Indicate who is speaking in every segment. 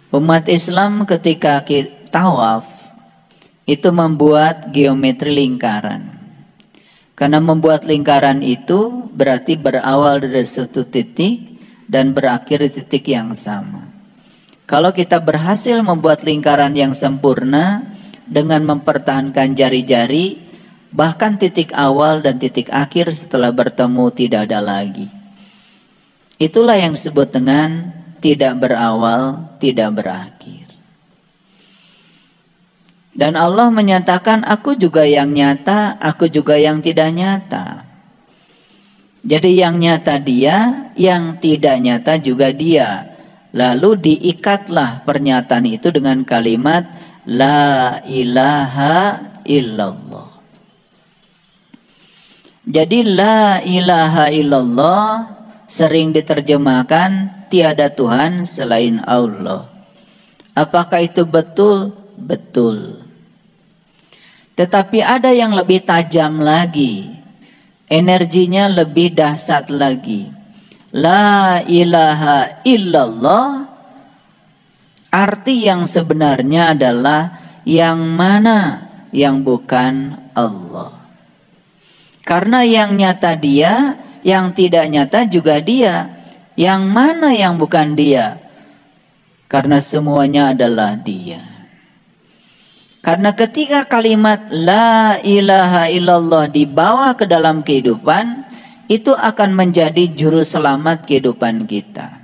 Speaker 1: Umat Islam ketika tawaf itu membuat geometri lingkaran. Karena membuat lingkaran itu berarti berawal dari suatu titik dan berakhir di titik yang sama. Kalau kita berhasil membuat lingkaran yang sempurna dengan mempertahankan jari-jari, bahkan titik awal dan titik akhir setelah bertemu tidak ada lagi. Itulah yang disebut dengan tidak berawal, tidak berakhir. Dan Allah menyatakan, aku juga yang nyata, aku juga yang tidak nyata. Jadi yang nyata dia, yang tidak nyata juga dia. Lalu diikatlah pernyataan itu dengan kalimat La ilaha illallah. Jadi la ilaha illallah sering diterjemahkan tiada Tuhan selain Allah. Apakah itu betul? Betul. Tetapi ada yang lebih tajam lagi, energinya lebih dahsyat lagi. La ilaha illallah, arti yang sebenarnya adalah yang mana yang bukan Allah. Karena yang nyata dia, yang tidak nyata juga dia. Yang mana yang bukan dia? Karena semuanya adalah dia. Karena ketika kalimat la ilaha illallah dibawa ke dalam kehidupan, itu akan menjadi juru selamat kehidupan kita.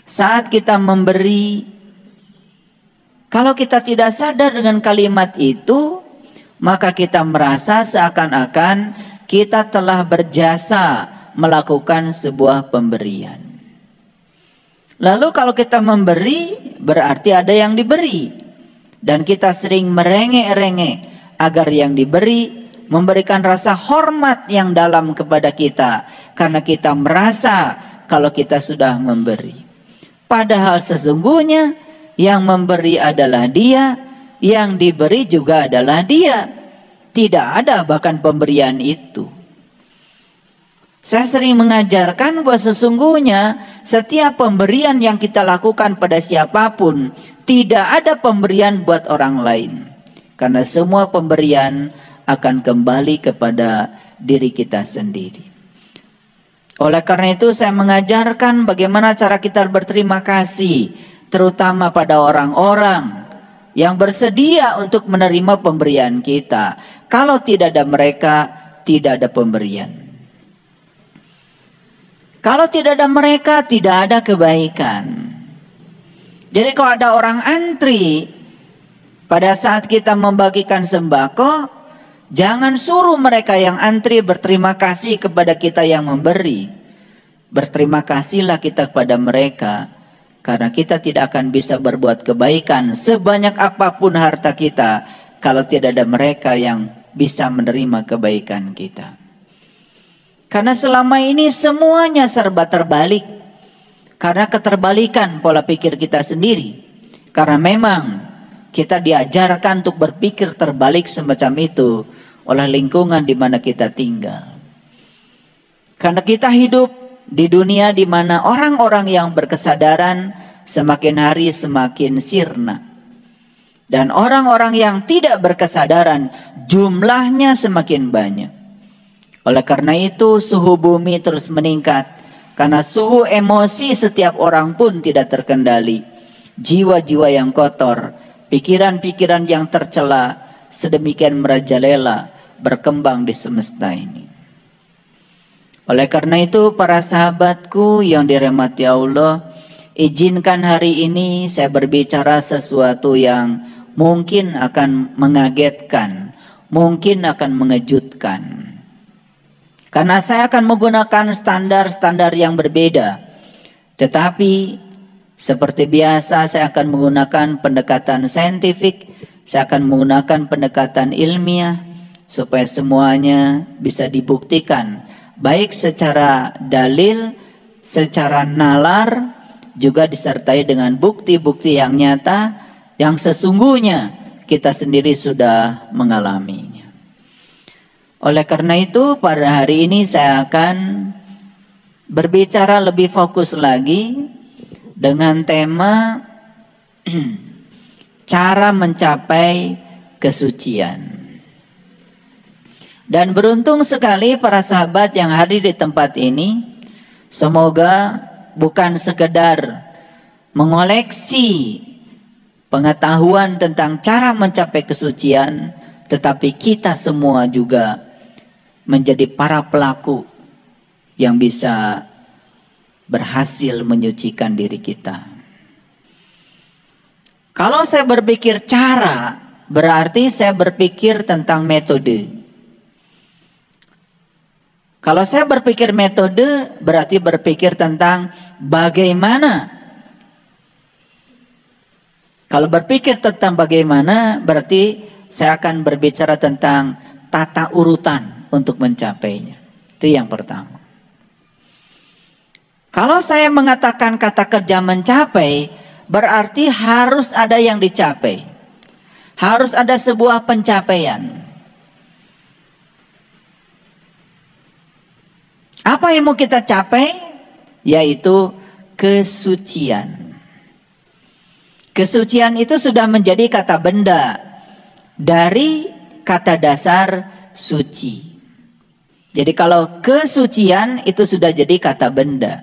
Speaker 1: Saat kita memberi, kalau kita tidak sadar dengan kalimat itu, maka kita merasa seakan-akan kita telah berjasa melakukan sebuah pemberian. Lalu kalau kita memberi, berarti ada yang diberi. Dan kita sering merengek-rengek agar yang diberi memberikan rasa hormat yang dalam kepada kita. Karena kita merasa kalau kita sudah memberi. Padahal sesungguhnya yang memberi adalah dia, yang diberi juga adalah dia. Tidak ada bahkan pemberian itu. Saya sering mengajarkan bahwa sesungguhnya setiap pemberian yang kita lakukan pada siapapun, tidak ada pemberian buat orang lain. Karena semua pemberian akan kembali kepada diri kita sendiri. Oleh karena itu saya mengajarkan bagaimana cara kita berterima kasih, terutama pada orang-orang yang bersedia untuk menerima pemberian kita. Kalau tidak ada mereka, tidak ada pemberian. Kalau tidak ada mereka, tidak ada kebaikan. Jadi kalau ada orang antri pada saat kita membagikan sembako, jangan suruh mereka yang antri berterima kasih kepada kita yang memberi. Berterima kasihlah kita kepada mereka, karena kita tidak akan bisa berbuat kebaikan sebanyak apapun harta kita kalau tidak ada mereka yang bisa menerima kebaikan kita. Karena selama ini semuanya serba terbalik. Karena keterbalikan pola pikir kita sendiri. Karena memang kita diajarkan untuk berpikir terbalik semacam itu oleh lingkungan di mana kita tinggal. Karena kita hidup di dunia di mana orang-orang yang berkesadaran semakin hari semakin sirna. Dan orang-orang yang tidak berkesadaran jumlahnya semakin banyak. Oleh karena itu suhu bumi terus meningkat. Karena suhu emosi setiap orang pun tidak terkendali. Jiwa-jiwa yang kotor, pikiran-pikiran yang tercela, sedemikian merajalela berkembang di semesta ini. Oleh karena itu para sahabatku yang dirahmati Allah, izinkan hari ini saya berbicara sesuatu yang mungkin akan mengagetkan, mungkin akan mengejutkan. Karena saya akan menggunakan standar-standar yang berbeda. Tetapi seperti biasa saya akan menggunakan pendekatan saintifik, saya akan menggunakan pendekatan ilmiah supaya semuanya bisa dibuktikan. Baik secara dalil, secara nalar, juga disertai dengan bukti-bukti yang nyata yang sesungguhnya kita sendiri sudah mengalaminya. Oleh karena itu pada hari ini saya akan berbicara lebih fokus lagi dengan tema cara mencapai kesucian. Dan beruntung sekali para sahabat yang hadir di tempat ini. Semoga bukan sekedar mengoleksi pengetahuan tentang cara mencapai kesucian, tetapi kita semua juga menjadi para pelaku yang bisa berhasil menyucikan diri kita. Kalau saya berpikir cara, berarti saya berpikir tentang metode. Kalau saya berpikir metode, berarti berpikir tentang bagaimana. Kalau berpikir tentang bagaimana, berarti saya akan berbicara tentang tata urutan untuk mencapainya. Itu yang pertama. Kalau saya mengatakan kata kerja mencapai, berarti harus ada yang dicapai. Harus ada sebuah pencapaian. Apa yang mau kita capai? Yaitu kesucian. Kesucian itu sudah menjadi kata benda dari kata dasar suci. Jadi kalau kesucian itu sudah jadi kata benda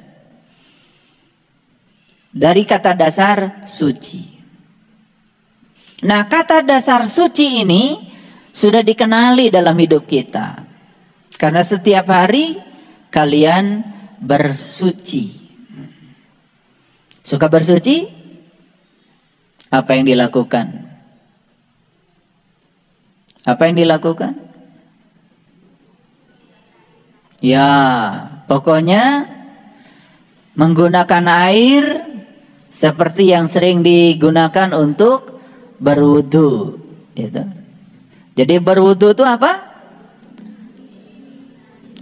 Speaker 1: dari kata dasar suci. Nah, kata dasar suci ini sudah dikenali dalam hidup kita. Karena setiap hari kalian bersuci. Suka bersuci? Apa yang dilakukan? Apa yang dilakukan? Ya, pokoknya menggunakan air seperti yang sering digunakan untuk berwudu. Gitu. Jadi berwudu itu apa?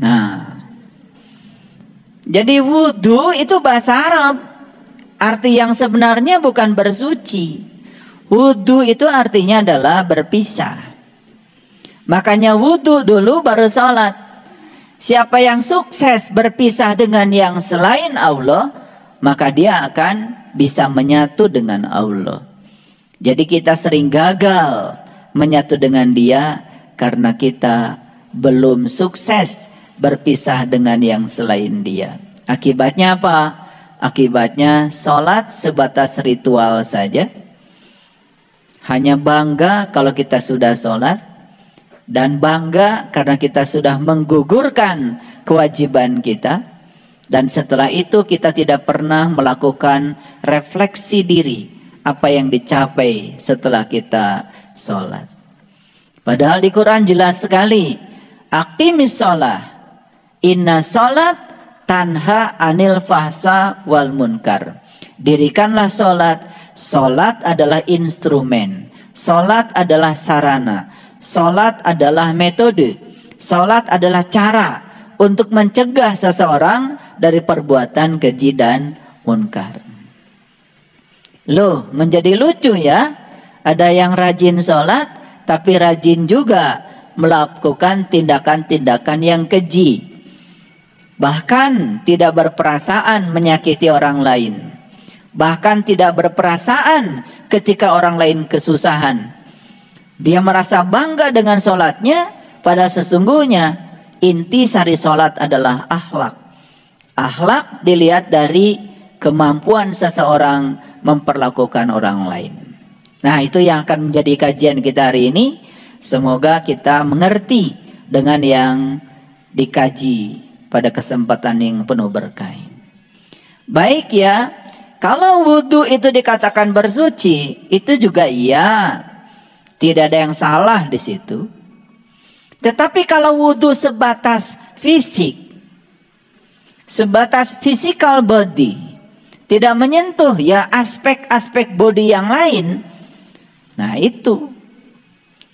Speaker 1: Nah, jadi wudu itu bahasa Arab. Arti yang sebenarnya bukan bersuci. Wudu itu artinya adalah berpisah. Makanya wudu dulu baru sholat. Siapa yang sukses berpisah dengan yang selain Allah, maka dia akan bisa menyatu dengan Allah. Jadi kita sering gagal menyatu dengan dia karena kita belum sukses berpisah dengan yang selain dia. Akibatnya apa? Akibatnya sholat sebatas ritual saja. Hanya bangga kalau kita sudah sholat. Dan bangga karena kita sudah menggugurkan kewajiban kita. Dan setelah itu kita tidak pernah melakukan refleksi diri. Apa yang dicapai setelah kita sholat. Padahal di Quran jelas sekali. Aqimis sholah. Inna sholat tanha anil fahsa wal munkar. Dirikanlah sholat. Sholat adalah instrumen. Sholat adalah sarana. Sholat adalah metode. Sholat adalah cara untuk mencegah seseorang dari perbuatan keji dan munkar. Loh, menjadi lucu ya. Ada yang rajin sholat, tapi rajin juga melakukan tindakan-tindakan yang keji. Bahkan tidak berperasaan menyakiti orang lain. Bahkan tidak berperasaan ketika orang lain kesusahan. Dia merasa bangga dengan sholatnya, padahal sesungguhnya inti sari sholat adalah akhlak. Akhlak dilihat dari kemampuan seseorang memperlakukan orang lain. Nah, itu yang akan menjadi kajian kita hari ini. Semoga kita mengerti dengan yang dikaji pada kesempatan yang penuh berkah. Baik ya, kalau wudhu itu dikatakan bersuci, itu juga iya, tidak ada yang salah di situ. Tetapi kalau wudhu sebatas fisik, sebatas physical body, tidak menyentuh ya aspek-aspek body yang lain, nah itu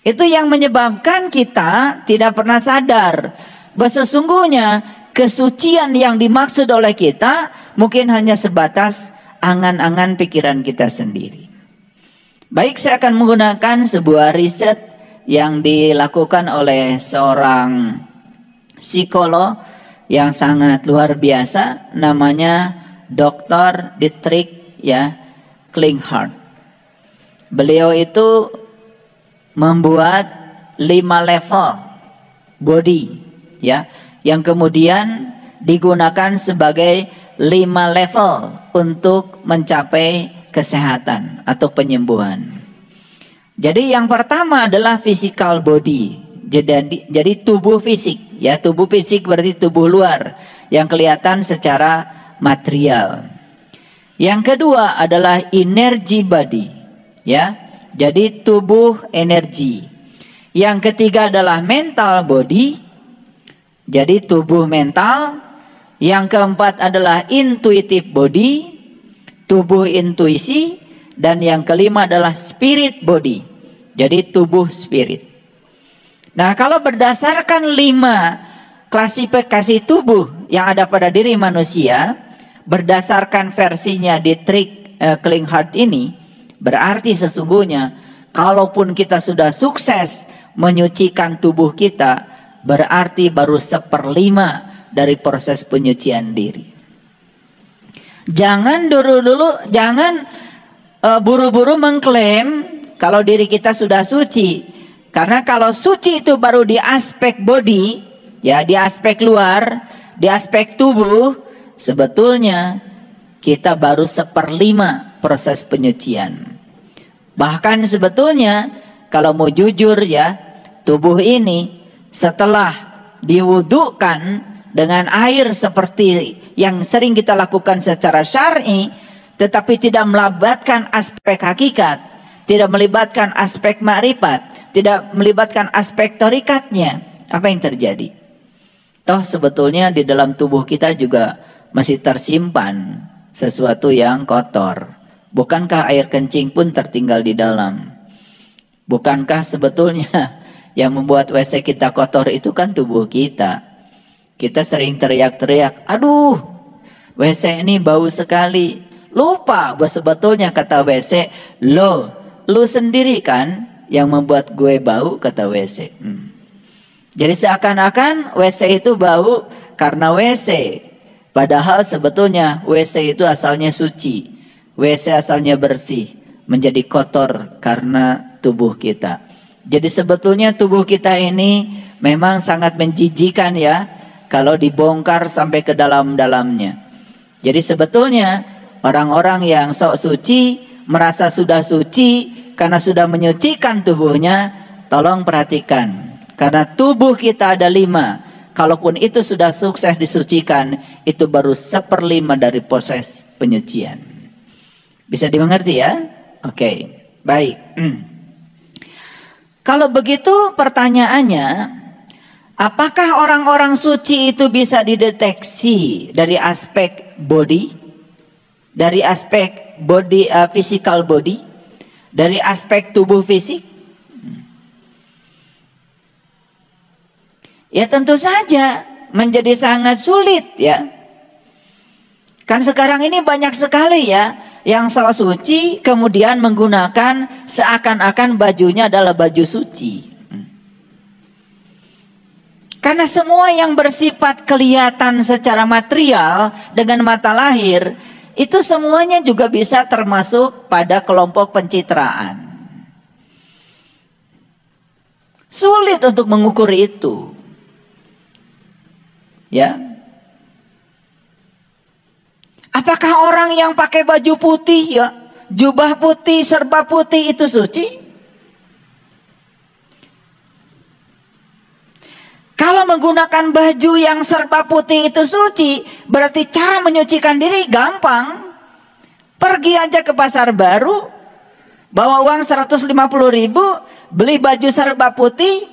Speaker 1: yang menyebabkan kita tidak pernah sadar bahwa sesungguhnya kesucian yang dimaksud oleh kita mungkin hanya sebatas angan-angan pikiran kita sendiri. Baik, saya akan menggunakan sebuah riset yang dilakukan oleh seorang psikolog yang sangat luar biasa, namanya Dr. Dietrich Klinghardt. Beliau itu membuat 5 level body, ya, yang kemudian digunakan sebagai 5 level untuk mencapai kesehatan atau penyembuhan. Jadi yang pertama adalah physical body. Jadi tubuh fisik, ya, tubuh fisik berarti tubuh luar yang kelihatan secara material. Yang kedua adalah energy body, ya. Jadi tubuh energi. Yang ketiga adalah mental body. Jadi tubuh mental. Yang keempat adalah intuitive body, tubuh intuisi. Dan yang kelima adalah spirit body. Jadi tubuh spirit. Nah, kalau berdasarkan 5 klasifikasi tubuh yang ada pada diri manusia, berdasarkan versinya di Klinghardt ini, berarti sesungguhnya kalaupun kita sudah sukses menyucikan tubuh kita, berarti baru 1/5 dari proses penyucian diri. Jangan jangan buru-buru mengklaim kalau diri kita sudah suci. Karena kalau suci itu baru di aspek body, ya, di aspek luar, di aspek tubuh, sebetulnya kita baru 1/5 proses penyucian. Bahkan sebetulnya kalau mau jujur, ya, tubuh ini setelah diwudukan dengan air seperti yang sering kita lakukan secara syar'i, tetapi tidak melibatkan aspek hakikat, tidak melibatkan aspek makrifat, tidak melibatkan aspek torikatnya, apa yang terjadi? Toh sebetulnya di dalam tubuh kita juga masih tersimpan sesuatu yang kotor. Bukankah air kencing pun tertinggal di dalam? Bukankah sebetulnya yang membuat WC kita kotor itu kan tubuh kita? Kita sering teriak-teriak, aduh, WC ini bau sekali. Lupa bahwa sebetulnya kata WC, lu sendiri kan yang membuat gue bau, kata WC. Jadi seakan-akan WC itu bau karena WC. Padahal sebetulnya WC itu asalnya suci. WC asalnya bersih. Menjadi kotor karena tubuh kita. Jadi sebetulnya tubuh kita ini memang sangat menjijikan, ya, kalau dibongkar sampai ke dalam-dalamnya. Jadi sebetulnya orang-orang yang sok suci merasa sudah suci karena sudah menyucikan tubuhnya. Tolong perhatikan, karena tubuh kita ada 5. Kalaupun itu sudah sukses disucikan, itu baru 1/5 dari proses penyucian. Bisa dimengerti, ya? Oke, baik. Kalau begitu pertanyaannya, apakah orang-orang suci itu bisa dideteksi dari aspek body, dari aspek body, physical body, dari aspek tubuh fisik? Ya tentu saja menjadi sangat sulit, ya. Kan sekarang ini banyak sekali, ya, yang sok suci kemudian menggunakan seakan-akan bajunya adalah baju suci. Karena semua yang bersifat kelihatan secara material dengan mata lahir, itu semuanya juga bisa termasuk pada kelompok pencitraan. Sulit untuk mengukur itu, ya. Apakah orang yang pakai baju putih, ya, jubah putih, serba putih itu suci? Kalau menggunakan baju yang serba putih itu suci, berarti cara menyucikan diri gampang. Pergi aja ke pasar baru, bawa uang 150.000, beli baju serba putih,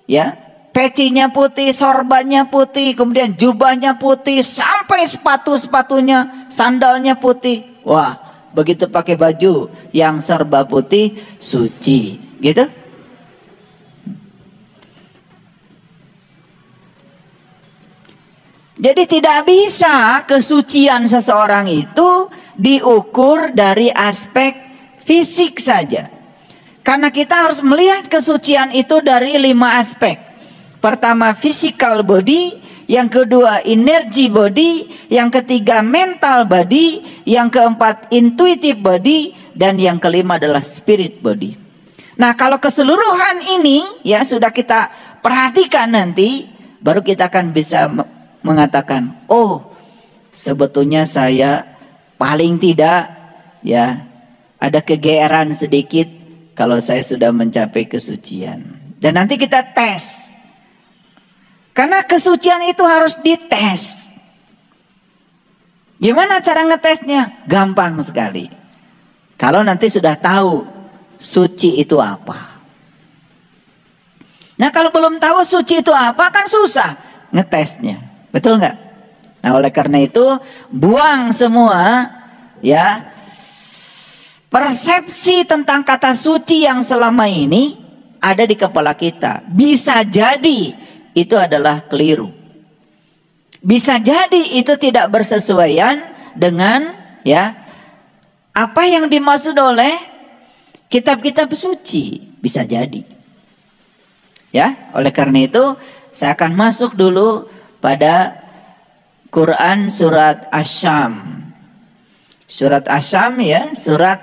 Speaker 1: ya, pecinya putih, sorbannya putih, kemudian jubahnya putih, sampai sepatu-sepatunya, sandalnya putih. Wah, begitu pakai baju yang serba putih, suci, gitu. Jadi tidak bisa kesucian seseorang itu diukur dari aspek fisik saja. Karena kita harus melihat kesucian itu dari 5 aspek. Pertama physical body, yang kedua energy body, yang ketiga mental body, yang keempat intuitive body, dan yang kelima adalah spirit body. Nah, kalau keseluruhan ini ya sudah kita perhatikan nanti, baru kita akan bisa mengatakan, oh, sebetulnya saya paling tidak ya ada kegeeran sedikit kalau saya sudah mencapai kesucian. Dan nanti kita tes. Karena kesucian itu harus dites. Gimana cara ngetesnya? Gampang sekali. Kalau nanti sudah tahu suci itu apa. Nah, kalau belum tahu suci itu apa kan susah ngetesnya. Betul nggak? Nah, oleh karena itu buang semua ya persepsi tentang kata suci yang selama ini ada di kepala kita. Bisa jadi itu adalah keliru. Bisa jadi itu tidak bersesuaian dengan ya apa yang dimaksud oleh kitab-kitab suci. Bisa jadi. Ya, oleh karena itu saya akan masuk dulu pada Quran surat Asy-Syam. Surat Asy-Syam ya, surat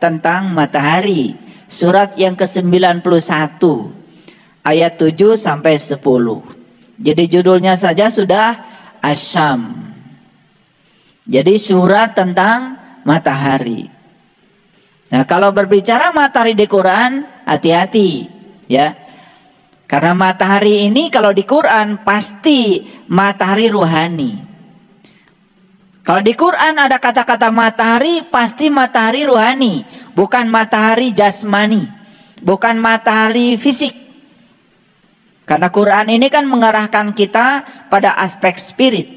Speaker 1: tentang matahari. Surat yang ke-91 ayat 7 sampai 10. Jadi judulnya saja sudah Asy-Syam. Jadi surat tentang matahari. Nah, kalau berbicara matahari di Quran, hati-hati ya. Karena matahari ini kalau di Quran pasti matahari ruhani. Kalau di Quran ada kata-kata matahari, pasti matahari ruhani, bukan matahari jasmani, bukan matahari fisik. Karena Quran ini kan mengarahkan kita pada aspek spirit.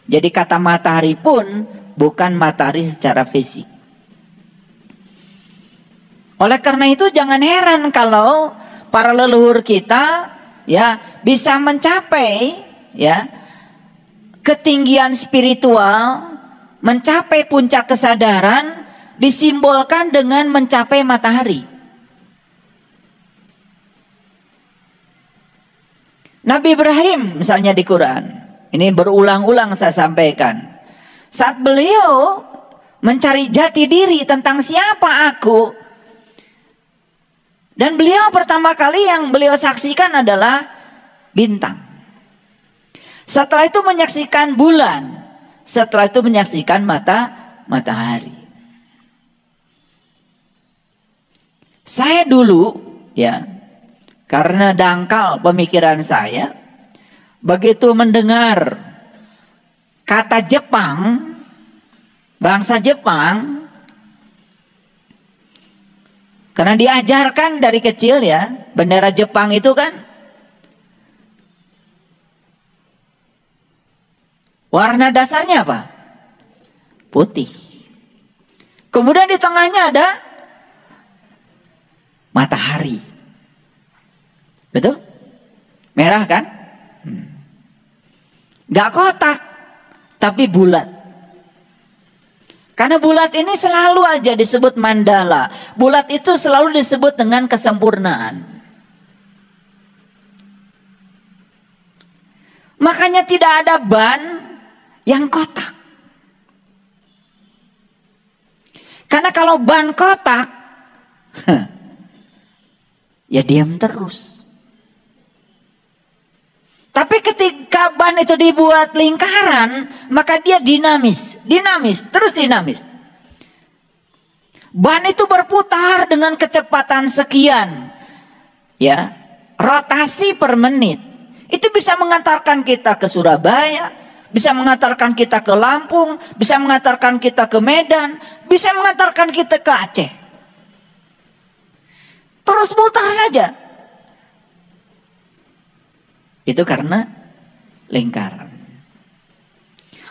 Speaker 1: Jadi kata matahari pun bukan matahari secara fisik. Oleh karena itu jangan heran kalau para leluhur kita ya bisa mencapai ya ketinggian spiritual, mencapai puncak kesadaran disimbolkan dengan mencapai matahari. Nabi Ibrahim misalnya di Quran, ini berulang-ulang saya sampaikan. Saat beliau mencari jati diri tentang siapa aku, dan beliau pertama kali yang beliau saksikan adalah bintang. Setelah itu menyaksikan bulan. Setelah itu menyaksikan matahari. Saya dulu ya, karena dangkal pemikiran saya, begitu mendengar kata Jepang, bangsa Jepang, karena diajarkan dari kecil ya, bendera Jepang itu kan warna dasarnya apa? Putih. Kemudian di tengahnya ada matahari. Betul? Merah kan? Gak kotak, tapi bulat. Karena bulat ini selalu aja disebut mandala. Bulat itu selalu disebut dengan kesempurnaan. Makanya tidak ada ban yang kotak. Karena kalau ban kotak, ya diam terus. Tapi ketika ban itu dibuat lingkaran, maka dia dinamis, terus dinamis. Ban itu berputar dengan kecepatan sekian, ya, rotasi per menit. Itu bisa mengantarkan kita ke Surabaya, bisa mengantarkan kita ke Lampung, bisa mengantarkan kita ke Medan, bisa mengantarkan kita ke Aceh. Terus putar saja. Itu karena lingkaran.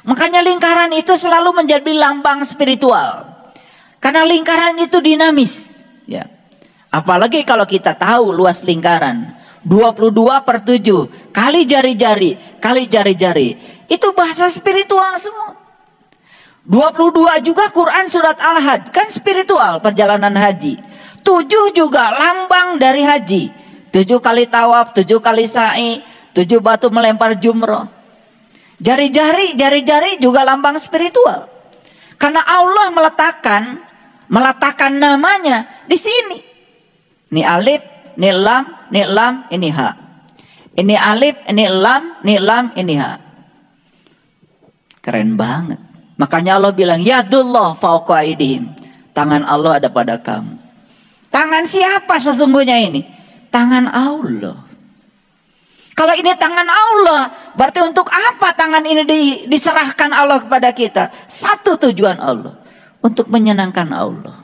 Speaker 1: Makanya lingkaran itu selalu menjadi lambang spiritual. Karena lingkaran itu dinamis. Ya. Apalagi kalau kita tahu luas lingkaran. 22/7. Kali jari-jari. Itu bahasa spiritual semua. 22 juga Quran surat Al-Hajj. Kan spiritual perjalanan haji. 7 juga lambang dari haji. 7 kali tawaf, 7 kali sa'i. 7 batu melempar jumroh. Jari-jari juga lambang spiritual. Karena Allah meletakkan meletakkan namanya di sini. Ini alif, ini lam, ini ha. Ini alif, ini lam, ini ha. Keren banget. Makanya Allah bilang, yadullah fauqa aydihim. Tangan Allah ada pada kamu. Tangan siapa sesungguhnya ini? Tangan Allah. Kalau ini tangan Allah, berarti untuk apa tangan ini diserahkan Allah kepada kita? Satu tujuan Allah, untuk menyenangkan Allah.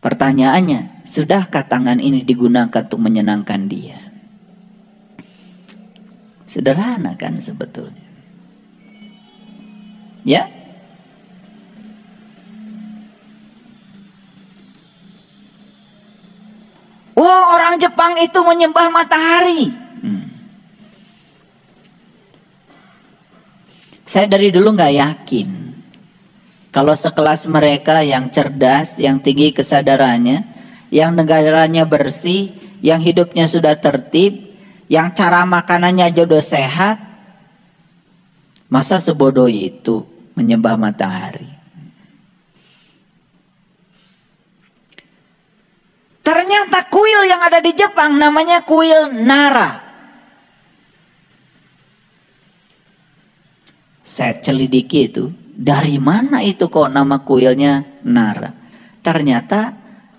Speaker 1: Pertanyaannya, sudahkah tangan ini digunakan untuk menyenangkan Dia? Sederhana kan sebetulnya. Ya. Wah, orang Jepang itu menyembah matahari. Saya dari dulu nggak yakin kalau sekelas mereka yang cerdas, yang tinggi kesadarannya, yang negaranya bersih, yang hidupnya sudah tertib, yang cara makanannya jodoh sehat, masa sebodoh itu menyembah matahari. Ternyata kuil yang ada di Jepang namanya kuil Nara. Saya celidiki itu, dari mana itu kok nama kuilnya Nara? Ternyata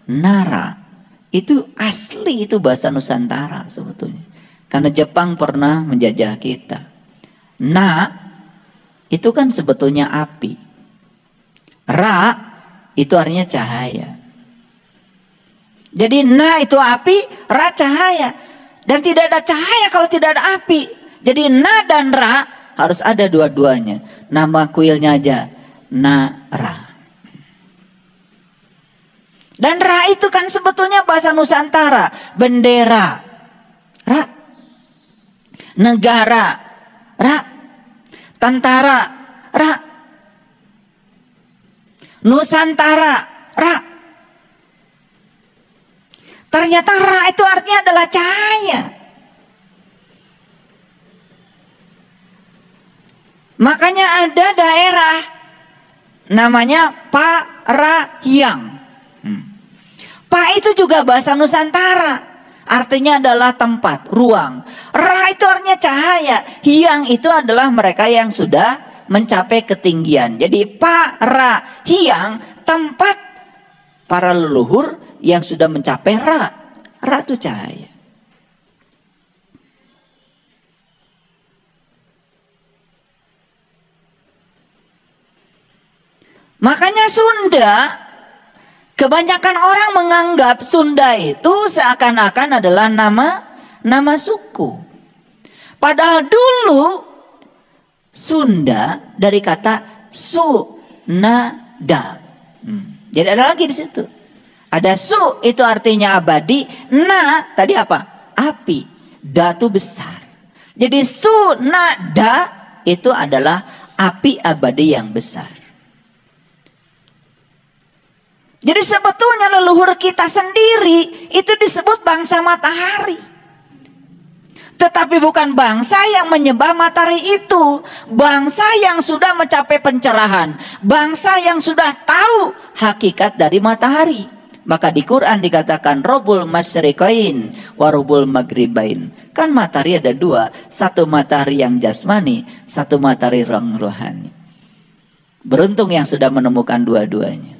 Speaker 1: Nara itu asli, itu bahasa Nusantara sebetulnya. Karena Jepang pernah menjajah kita. Na itu kan sebetulnya api. Ra itu artinya cahaya. Jadi na itu api, ra cahaya. Dan tidak ada cahaya kalau tidak ada api. Jadi na dan ra harus ada dua-duanya. Nama kuilnya aja Nara. Dan ra itu kan sebetulnya bahasa Nusantara. Bendera, ra. Negara, ra. Tentara, ra. Nusantara, ra. Ternyata ra itu artinya adalah cahaya. Makanya ada daerah namanya Parahyang. Pa itu juga bahasa Nusantara. Artinya adalah tempat, ruang. Ra itu artinya cahaya. Hyang itu adalah mereka yang sudah mencapai ketinggian. Jadi Parahyang, tempat para leluhur yang sudah mencapai ra. Ra itu cahaya. Makanya Sunda, kebanyakan orang menganggap Sunda itu seakan-akan adalah nama suku. Padahal dulu Sunda dari kata Sunada. Jadi ada lagi di situ. Ada su itu artinya abadi, na tadi apa? Api, da itu besar. Jadi Sunada itu adalah api abadi yang besar. Jadi sebetulnya leluhur kita sendiri itu disebut bangsa matahari. Tetapi bukan bangsa yang menyembah matahari itu. Bangsa yang sudah mencapai pencerahan. Bangsa yang sudah tahu hakikat dari matahari. Maka di Quran dikatakan Robul Masyriqain Warubul Maghribain. Kan matahari ada dua. Satu matahari yang jasmani, satu matahari yang rohani. Beruntung yang sudah menemukan dua-duanya.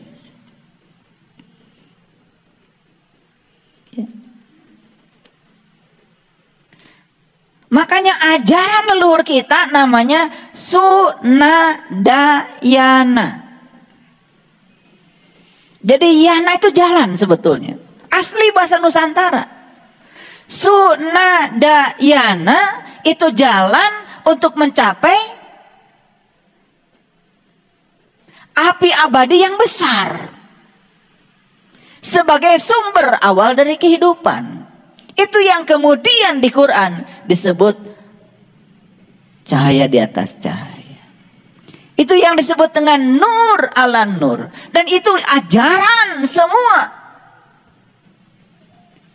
Speaker 1: Makanya ajaran leluhur kita namanya Sunadayana. Jadi yana itu jalan sebetulnya. Asli bahasa Nusantara. Sunadayana itu jalan untuk mencapai api abadi yang besar. Sebagai sumber awal dari kehidupan. Itu yang kemudian di Quran disebut cahaya di atas cahaya. Itu yang disebut dengan nur ala nur. Dan itu ajaran semua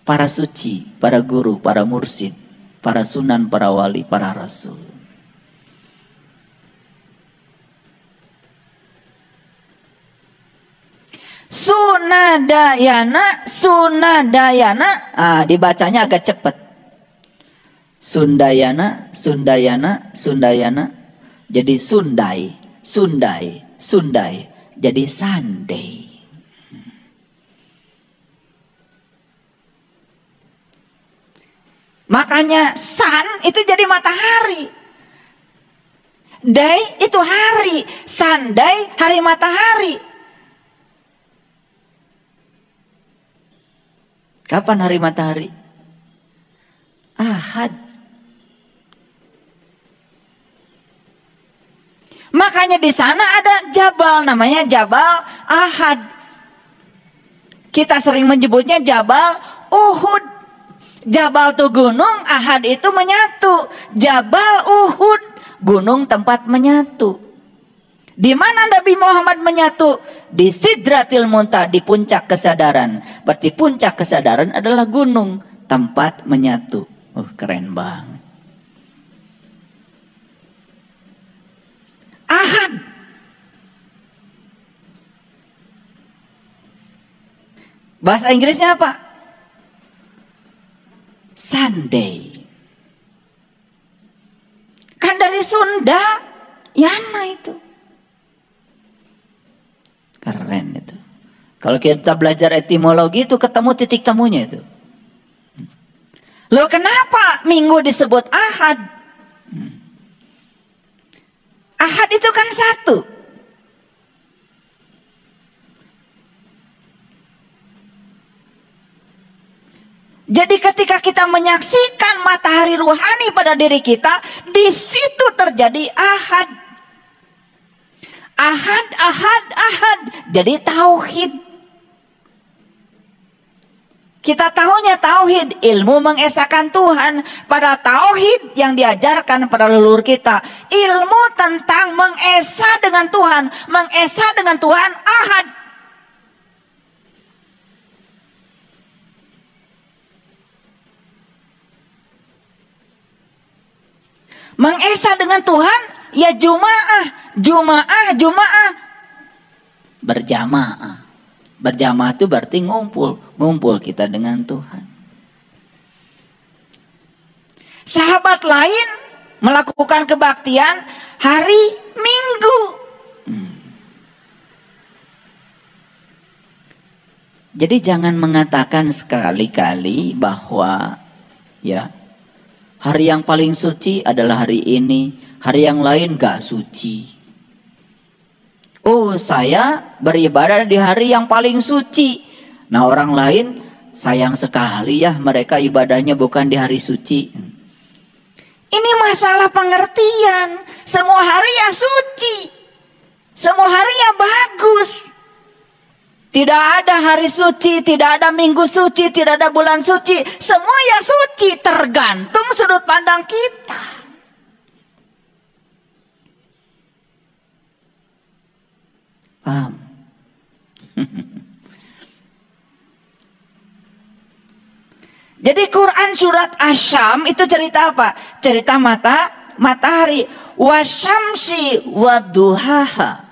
Speaker 1: para suci, para guru, para mursyid, para sunan, para wali, para rasul. Sunadayana, Sunadayana. Dibacanya agak cepat. Sundayana, Sundayana, Sundayana. Jadi Sundai, Sundai, Sundai. Jadi Sunday. Makanya sun itu jadi matahari. Day itu hari. Sunday hari matahari. Kapan hari matahari? Ahad. Makanya di sana ada jabal, namanya Jabal Ahad. Kita sering menyebutnya Jabal Uhud. Jabal itu gunung, Ahad itu menyatu. Jabal Uhud, gunung tempat menyatu. Di mana Nabi Muhammad menyatu? Di Sidratil Muntaha, di puncak kesadaran. Berarti puncak kesadaran adalah gunung, tempat menyatu. Keren banget. Ahad. Bahasa Inggrisnya apa? Sunday. Kan dari Sunda, Yana itu. Keren itu. Kalau kita belajar etimologi itu ketemu titik temunya itu. Loh kenapa minggu disebut Ahad? Ahad itu kan satu. Jadi ketika kita menyaksikan matahari ruhani pada diri kita, di situ terjadi ahad. Ahad, ahad, ahad. Jadi tauhid. Kita tahunya tauhid, ilmu mengesahkan Tuhan. Pada tauhid yang diajarkan pada leluhur kita, ilmu tentang mengesah dengan Tuhan. Mengesah dengan Tuhan ahad. Mengesah dengan Tuhan, ya jumaah, jumaah, jumaah. Berjamaah. Berjamaah itu berarti ngumpul. Ngumpul kita dengan Tuhan. Sahabat lain melakukan kebaktian hari Minggu. Jadi jangan mengatakan sekali-kali bahwa ya hari yang paling suci adalah hari ini, hari yang lain gak suci. Oh, saya beribadah di hari yang paling suci. Nah, orang lain sayang sekali ya mereka ibadahnya bukan di hari suci. Ini masalah pengertian. Semua hari ya suci. Semua hari ya bagus. Tidak ada hari suci, tidak ada minggu suci, tidak ada bulan suci. Semua ya suci, tergantung sudut pandang kita. Paham? Jadi Quran surat Asy-Syams itu cerita apa? Cerita matahari. Wasyamsi waduhaha.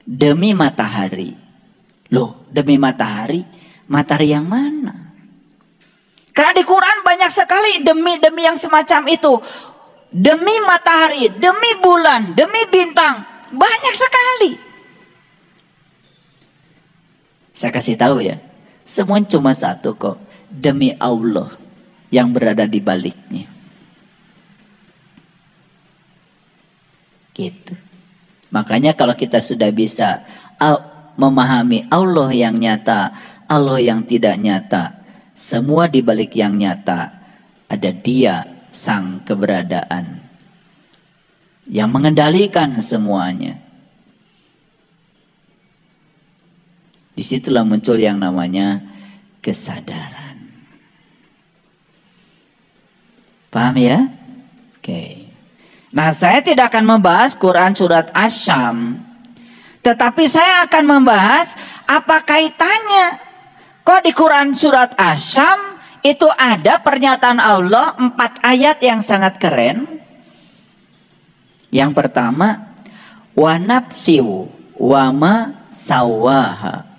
Speaker 1: Demi matahari. Loh, demi matahari? Matahari yang mana? Karena di Quran banyak sekali demi yang semacam itu. Demi matahari, demi bulan, demi bintang. Banyak sekali. Saya kasih tahu ya. Semua cuma satu kok. Demi Allah yang berada di baliknya. Gitu. Makanya kalau kita sudah bisa memahami Allah yang nyata, Allah yang tidak nyata, semua di balik yang nyata ada Dia sang keberadaan yang mengendalikan semuanya. Disitulah muncul yang namanya kesadaran. Paham ya? Oke. Nah, saya tidak akan membahas Quran surat Asy-Syams, tetapi saya akan membahas apa kaitannya. Kok di Quran surat Asy-Syams itu ada pernyataan Allah 4 ayat yang sangat keren. Yang pertama, wa nafsiu Wama sawaha.